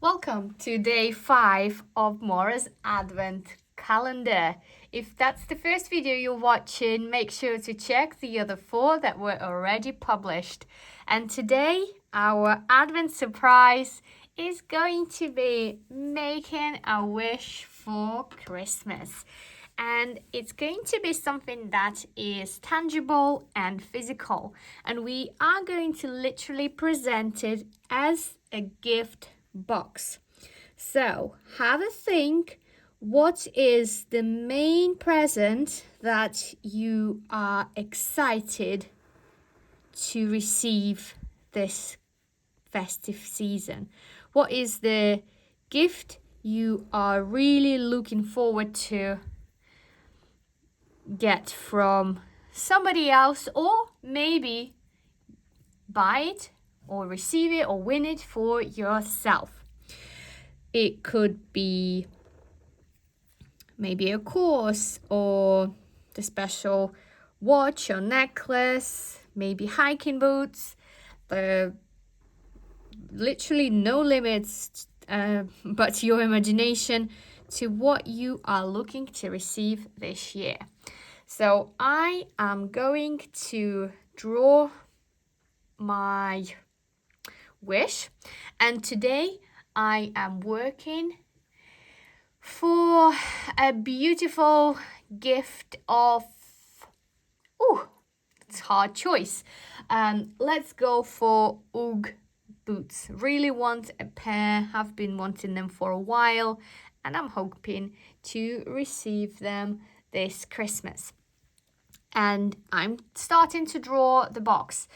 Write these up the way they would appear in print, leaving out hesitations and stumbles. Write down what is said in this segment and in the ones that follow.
Welcome to day 5 of MORA's Advent calendar. If that's the first video you're watching, make sure to check the other 4 that were already published. And today, our Advent surprise is going to be making a wish for Christmas. And it's going to be something that is tangible and physical. And we are going to literally present it as a gift box. So have a think. What is the main present that you are excited to receive this festive season? What is the gift you are really looking forward to get from somebody else, or maybe buy it or receive it or win it for yourself? It could be maybe a course or the special watch or necklace, maybe hiking boots. Literally no limits but your imagination to what you are looking to receive this year. So I am going to draw my wish, and today I am working for a beautiful gift of, it's a hard choice. Let's go for UGG boots. Really want a pair, have been wanting them for a while, and I'm hoping to receive them this Christmas. And I'm starting to draw the box.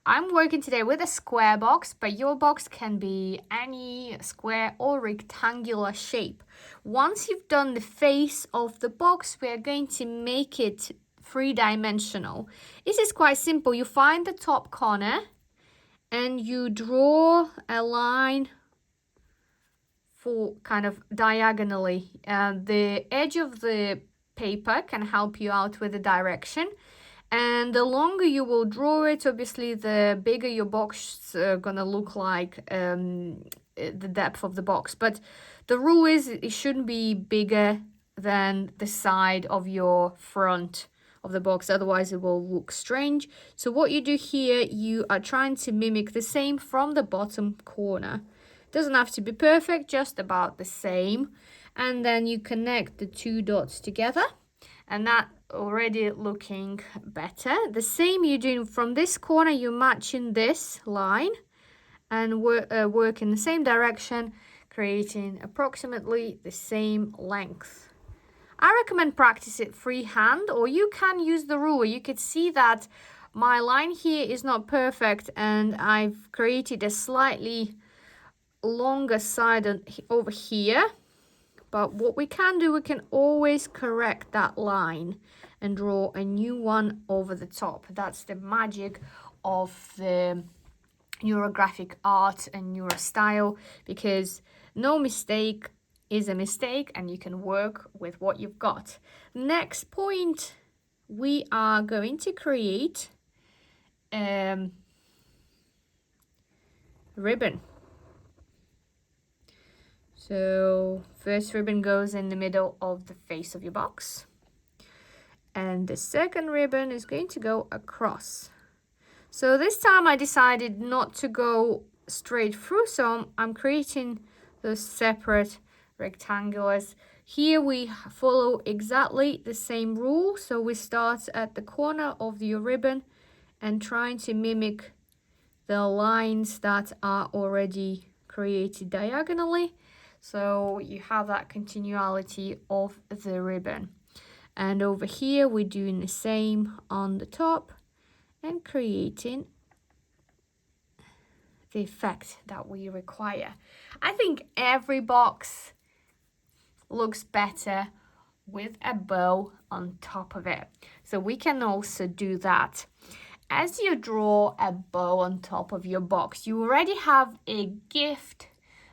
I'm working today with a square box, but your box can be any square or rectangular shape. Once you've done the face of the box, we are going to make it three-dimensional. This is quite simple. You find the top corner and you draw a line for kind of diagonally. The edge of the paper can help you out with the direction, and the longer you will draw it, obviously the bigger your box gonna look like, the depth of the box. But the rule is it shouldn't be bigger than the side of your front of the box, otherwise it will look strange. So what you do here, you are trying to mimic the same from the bottom corner. Doesn't have to be perfect, just about the same. And then you connect the 2 dots together, and that already looking better. The same you're doing from this corner, you're matching this line and work in the same direction, creating approximately the same length. I recommend practice it freehand, or you can use the ruler. You could see that my line here is not perfect, and I've created a slightly longer side over here. But what we can do, we can always correct that line and draw a new one over the top. That's the magic of the neurographic art and neurostyle, because no mistake is a mistake and you can work with what you've got. Next point, we are going to create ribbon. So first ribbon goes in the middle of the face of your box, and the second ribbon is going to go across. So this time I decided not to go straight through, so I'm creating those separate rectangles. Here we follow exactly the same rule, so we start at the corner of your ribbon and trying to mimic the lines that are already created diagonally. So you have that continuality of the ribbon. And over here, we're doing the same on the top and creating the effect that we require. I think every box looks better with a bow on top of it. So we can also do that. As you draw a bow on top of your box, you already have a gift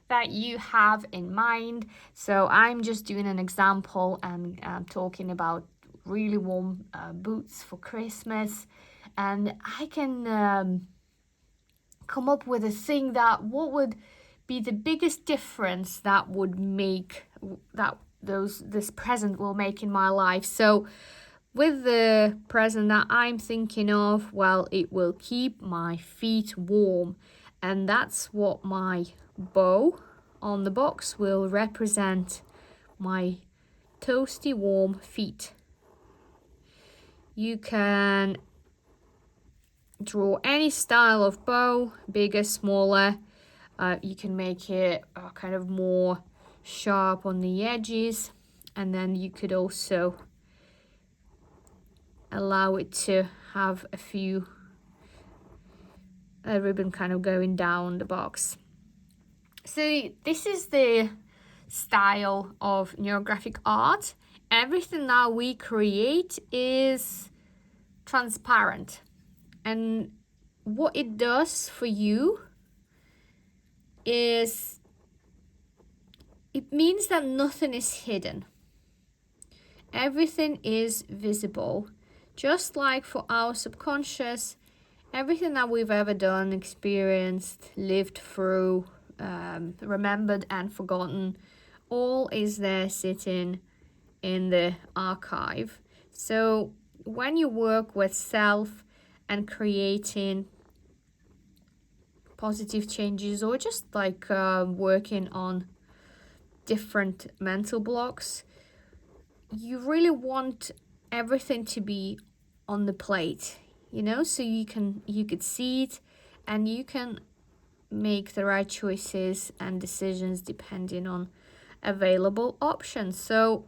that you have in mind. So I'm just doing an example, and I'm talking about really warm boots for Christmas, and I can come up with a thing that what would be the biggest difference that would make this present will make in my life. So with the present that I'm thinking of, well, it will keep my feet warm, and that's what my bow on the box will represent, my toasty warm feet. You can draw any style of bow, bigger, smaller. You can make it kind of more sharp on the edges, and then you could also allow it to have a ribbon kind of going down the box. So this is the style of neurographic art. Everything that we create is transparent, and what it does for you is it means that nothing is hidden. Everything is visible. Just like for our subconscious, everything that we've ever done, experienced, lived through, remembered and forgotten, all is there sitting in the archive. So when you work with self and creating positive changes, or just like working on different mental blocks, you really want everything to be on the plate, so you could see it, and you can make the right choices and decisions depending on available options. So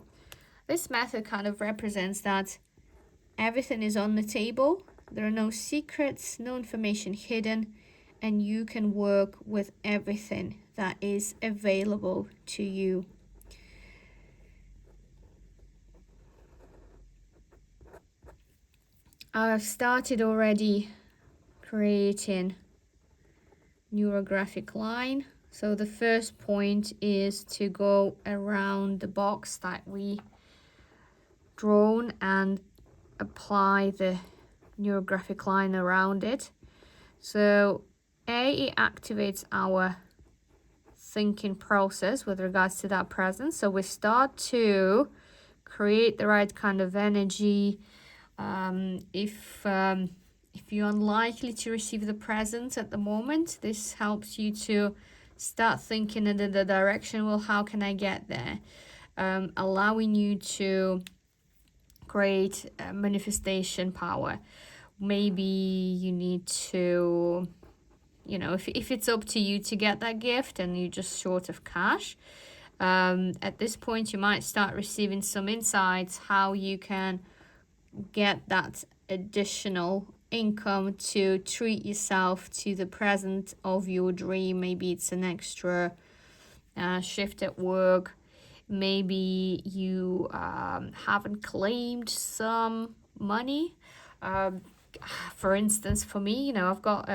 this method kind of represents that everything is on the table. There are no secrets, no information hidden, and you can work with everything that is available to you. I've started already creating neurographic line. So the first point is to go around the box that we drawn and apply the neurographic line around it. So it activates our thinking process with regards to that present. So we start to create the right kind of energy. If you're unlikely to receive the present at the moment, this helps you to start thinking in the direction, well, how can I get there? Allowing you to create manifestation power. Maybe you need to, if it's up to you to get that gift and you're just short of cash, at this point you might start receiving some insights how you can get that additional income to treat yourself to the present of your dream. Maybe it's an extra shift at work. Maybe you haven't claimed some money. For instance, for me, I've got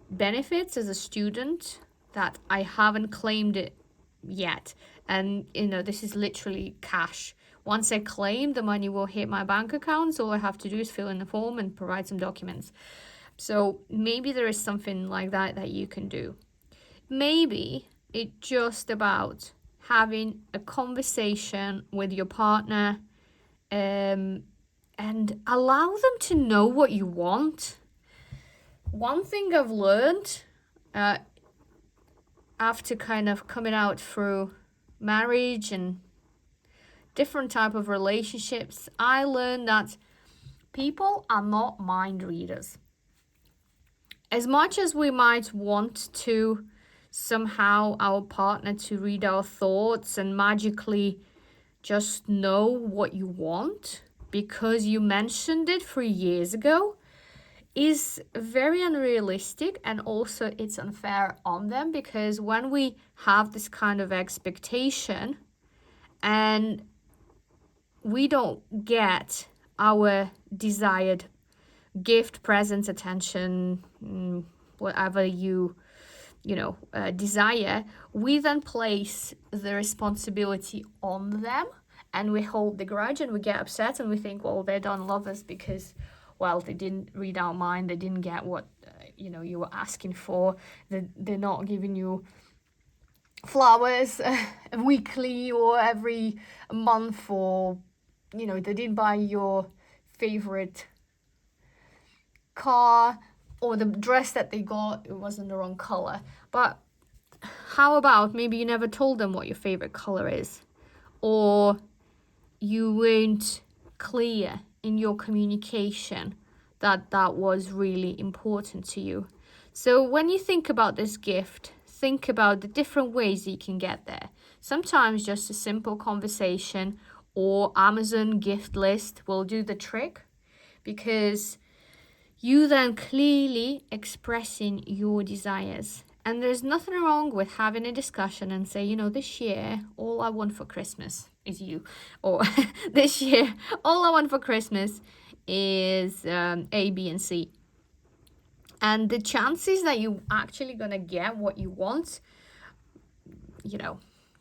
benefits as a student that I haven't claimed it yet. And, this is literally cash. Once I claim, the money will hit my bank account. So all I have to do is fill in the form and provide some documents. So maybe there is something like that you can do. Maybe it's just about having a conversation with your partner and allow them to know what you want. One thing I've learned after kind of coming out through marriage and different type of relationships, I learned that people are not mind readers. As much as we might want to somehow our partner to read our thoughts and magically just know what you want because you mentioned it 3 years ago, is very unrealistic, and also it's unfair on them, because when we have this kind of expectation and we don't get our desired gift, present, attention, whatever you desire, we then place the responsibility on them, and we hold the grudge and we get upset and we think, well, they don't love us because, well, they didn't read our mind, they didn't get what you were asking for. They're not giving you flowers weekly or every month, or they didn't buy your favorite car, or the dress that they got, it wasn't the wrong color. But how about maybe you never told them what your favorite color is, or you weren't clear in your communication that was really important to you. So when you think about this gift, think about the different ways you can get there. Sometimes just a simple conversation or Amazon gift list will do the trick, because you then clearly expressing your desires. And there's nothing wrong with having a discussion and say, this year, all I want for Christmas is you. Or this year, all I want for Christmas is A, B, and C. And the chances that you actually gonna get what you want,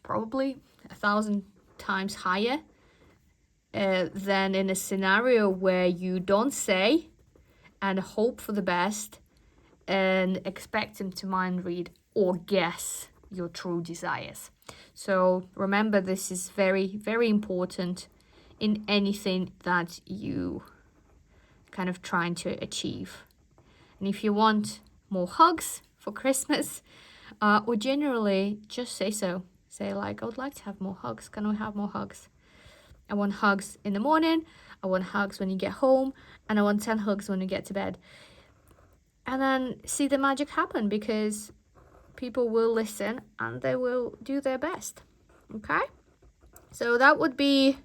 probably 1,000 times higher than in a scenario where you don't say and hope for the best and expect him to mind read or guess your true desires. So remember, this is very, very important in anything that you kind of trying to achieve. And if you want more hugs for Christmas, or generally, just say so. Say like, I would like to have more hugs. Can we have more hugs? I want hugs in the morning. I want hugs when you get home. And I want 10 hugs when you get to bed. And then see the magic happen, because people will listen and they will do their best. Okay? So that would be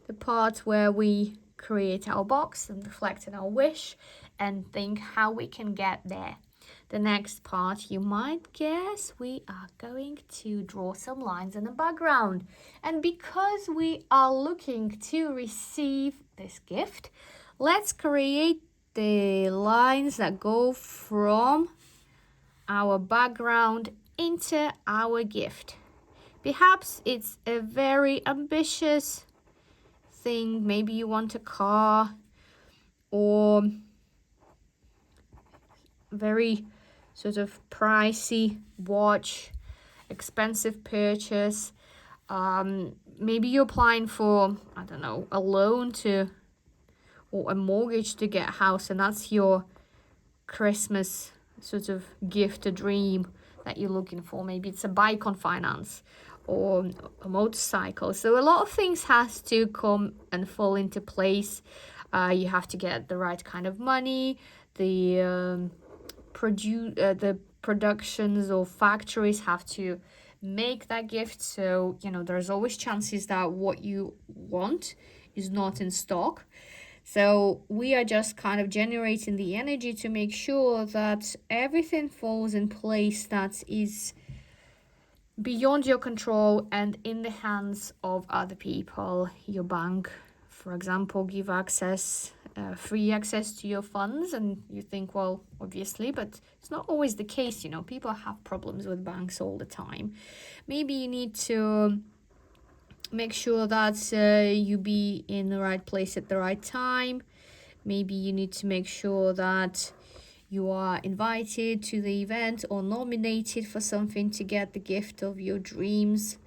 the part where we create our box and reflect on our wish and think how we can get there. The next part, you might guess, we are going to draw some lines in the background. And because we are looking to receive this gift, let's create the lines that go from our background into our gift. Perhaps it's a very ambitious thing. Maybe you want a car, or very sort of pricey watch, expensive purchase. Maybe you're applying for, I don't know, a loan or a mortgage to get a house, and that's your Christmas sort of gift, a dream that you're looking for. Maybe it's a bike on finance or a motorcycle. So a lot of things has to come and fall into place. You have to get the right kind of money. The productions or factories have to make that gift. So there's always chances that what you want is not in stock. So we are just kind of generating the energy to make sure that everything falls in place that is beyond your control and in the hands of other people. Your bank, for example, give access, free access to your funds, and you think, well, obviously, but it's not always the case. People have problems with banks all the time. Maybe you need to make sure that you be in the right place at the right time. Maybe you need to make sure that you are invited to the event or nominated for something to get the gift of your dreams.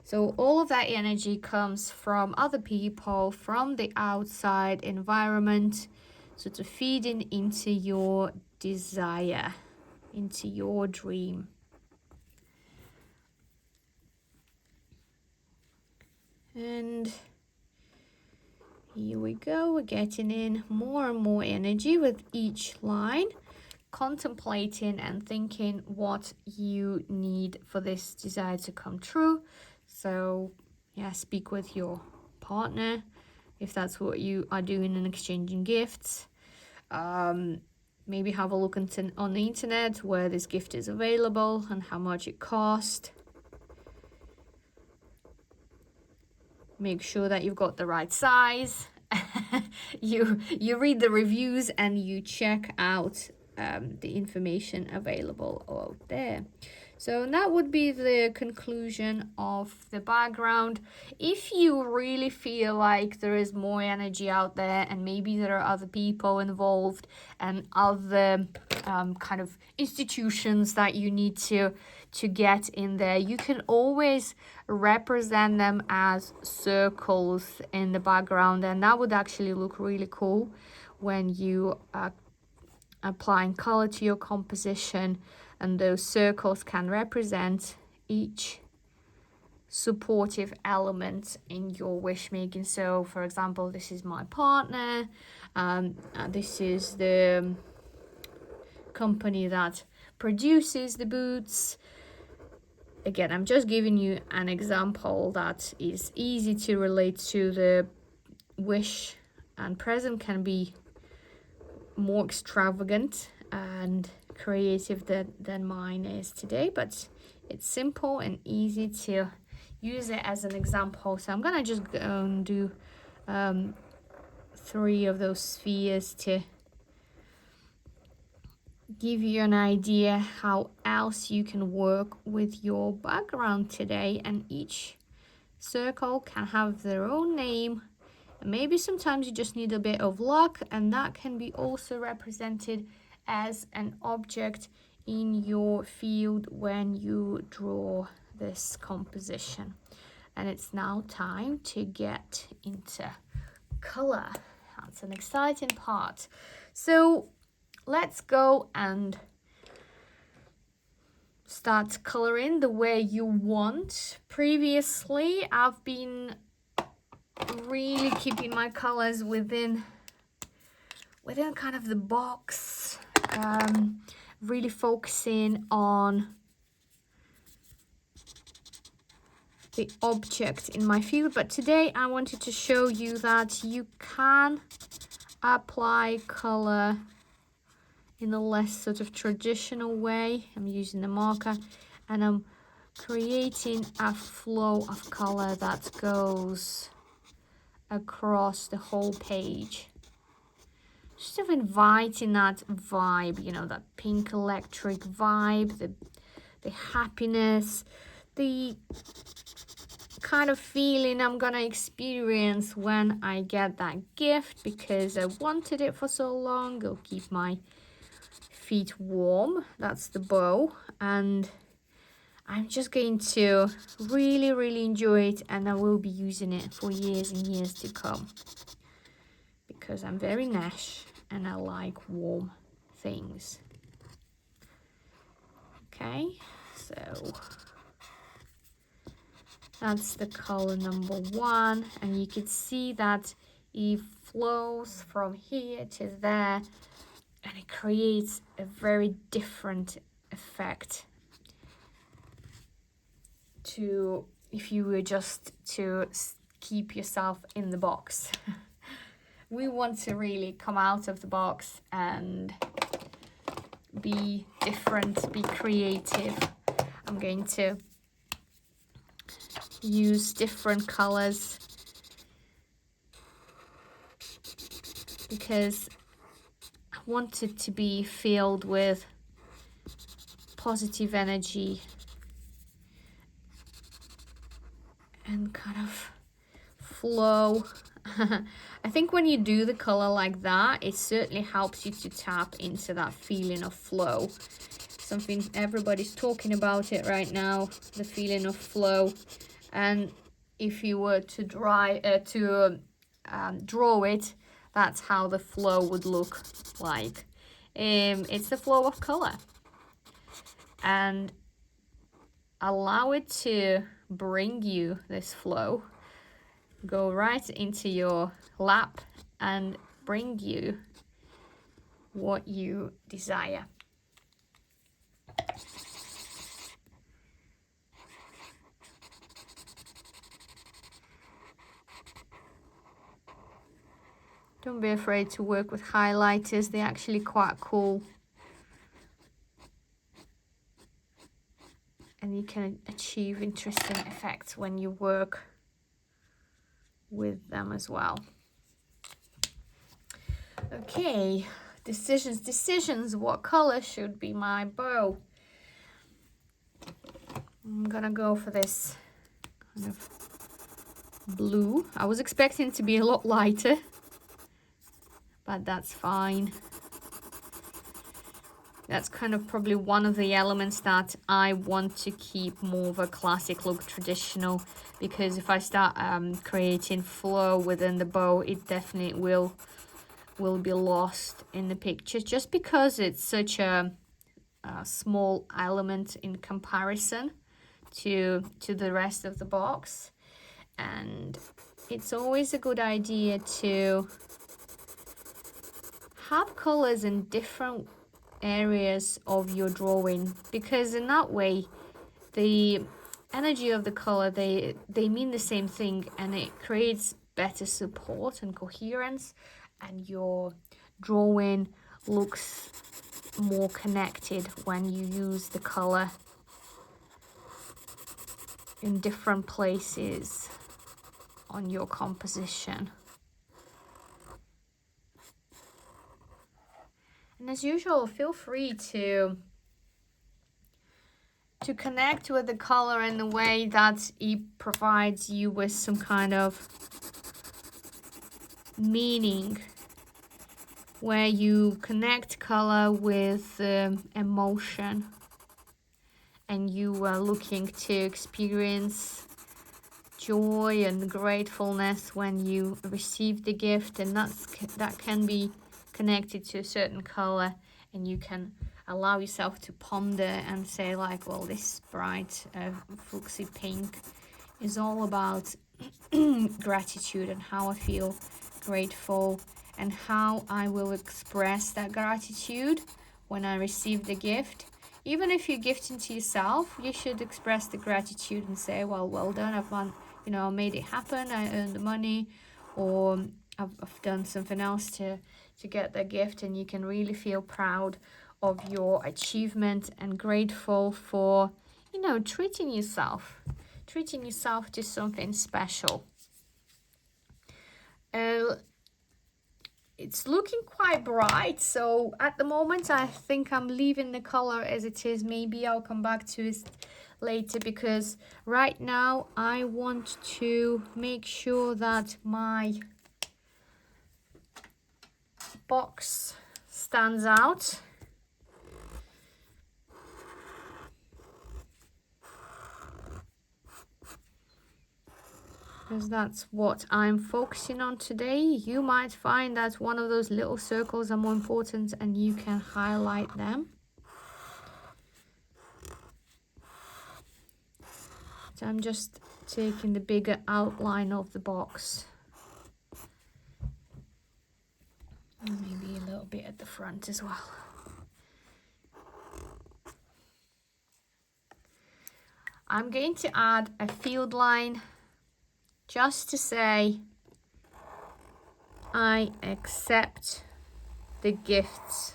So all of that energy comes from other people, from the outside environment, sort of feeding into your desire, into your dream. And here we go, we're getting in more and more energy with each line, contemplating and thinking what you need for this desire to come true. So speak with your partner if that's what you are doing and exchanging gifts. Maybe have a look on the internet where this gift is available and how much it costs. Make sure that you've got the right size. You read the reviews and you check out the information available out there. So that would be the conclusion of the background. If you really feel like there is more energy out there and maybe there are other people involved and other kind of institutions that you need to get in there, you can always represent them as circles in the background, and that would actually look really cool when you are applying color to your composition, and those circles can represent each supportive element in your wish making. So for example, this is my partner, this is the company that produces the boots. Again, I'm just giving you an example that is easy to relate to. The wish and present can be more extravagant and creative than mine is today, but it's simple and easy to use it as an example. So I'm gonna just go and do 3 of those spheres to give you an idea how else you can work with your background today, and each circle can have their own name. And maybe sometimes you just need a bit of luck, and that can be also represented as an object in your field when you draw this composition. And it's now time to get into color. That's an exciting part. So let's go and start coloring the way you want. Previously, I've been really keeping my colors within kind of the box, really focusing on the object in my field. But today I wanted to show you that you can apply color in a less sort of traditional way. I'm using the marker and I'm creating a flow of color that goes across the whole page. Just sort of inviting that vibe, you know, that pink electric vibe, the happiness, the kind of feeling I'm gonna experience when I get that gift, because I wanted it for so long. It'll keep my feet warm. That's the bow, and I'm just going to really enjoy it, and I will be using it for years and years to come, because I'm very Nash and I like warm things. Okay, so that's the color number 1, and you can see that it flows from here to there, and it creates a very different effect to if you were just to keep yourself in the box. We want to really come out of the box and be different, be creative. I'm going to use different colors because I want it to be filled with positive energy and kind of flow. I think when you do the color like that, it certainly helps you to tap into that feeling of flow. Something everybody's talking about it right now, the feeling of flow. And if you were to draw it, that's how the flow would look like. It's the flow of color, and allow it to bring you this flow. Go right into your lap and bring you what you desire. Don't be afraid to work with highlighters. They're actually quite cool. And you can achieve interesting effects when you work with them as well. Okay, decisions. What color should be my bow? I'm gonna go for this kind of blue. I was expecting it to be a lot lighter, but that's fine. That's kind of probably one of the elements that I want to keep more of a classic look, traditional, because if I start creating flow within the bow, it definitely will be lost in the picture, just because it's such a small element in comparison to the rest of the box. And it's always a good idea to have colors in different areas of your drawing, because in that way the energy of the color, they mean the same thing, and it creates better support and coherence, and your drawing looks more connected when you use the color in different places on your composition. And as usual, feel free to connect with the color in the way that it provides you with some kind of meaning, where you connect color with emotion, and you are looking to experience joy and gratefulness when you receive the gift, and that can be connected to a certain color, and you can allow yourself to ponder and say like, well, this bright fluxy pink is all about gratitude, and how I feel grateful, and how I will express that gratitude when I receive the gift. Even if you're gifting to yourself, you should express the gratitude and say, well done, I've made it happen, I earned the money, or I've done something else to get the gift, and you can really feel proud of your achievement and grateful for, treating yourself to something special. It's looking quite bright, so at the moment I think I'm leaving the color as it is. Maybe I'll come back to it later, because right now I want to make sure that my box stands out. Because that's what I'm focusing on today. You might find that one of those little circles are more important, and you can highlight them. So I'm just taking the bigger outline of the box. And maybe a little bit at the front as well. I'm going to add a field line just to say I accept the gifts.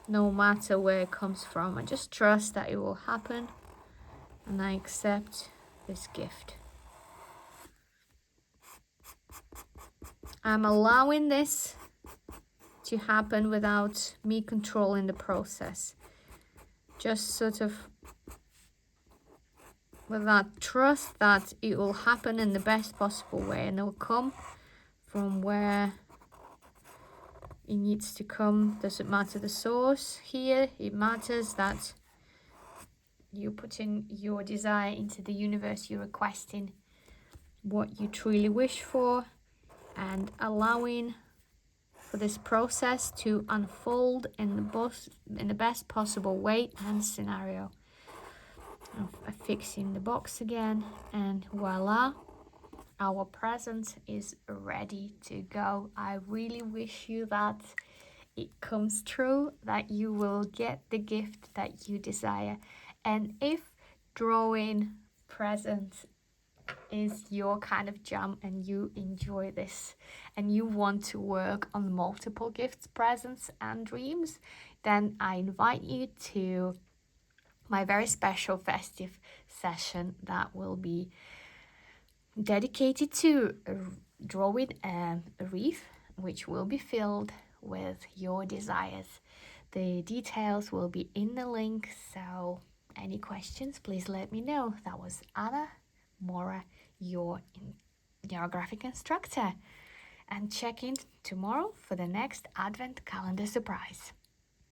No matter where it comes from, I just trust that it will happen, and I accept this gift. I'm allowing this to happen without me controlling the process. Just sort of with that trust that it will happen in the best possible way, and it will come from where it needs to come. Doesn't matter the source here. It matters that you put in your desire into the universe. You're requesting what you truly wish for, and allowing for this process to unfold in the best possible way and scenario. I'm fixing the box again, and voila, our present is ready to go. I really wish you that it comes true, that you will get the gift that you desire. And if drawing presents is your kind of jam, and you enjoy this, and you want to work on multiple gifts, presents and dreams, then I invite you to my very special festive session that will be dedicated to drawing a wreath, which will be filled with your desires. The details will be in the link, so any questions, please let me know. That was Anna, MORA, your graphic instructor. And check in tomorrow for the next Advent calendar surprise.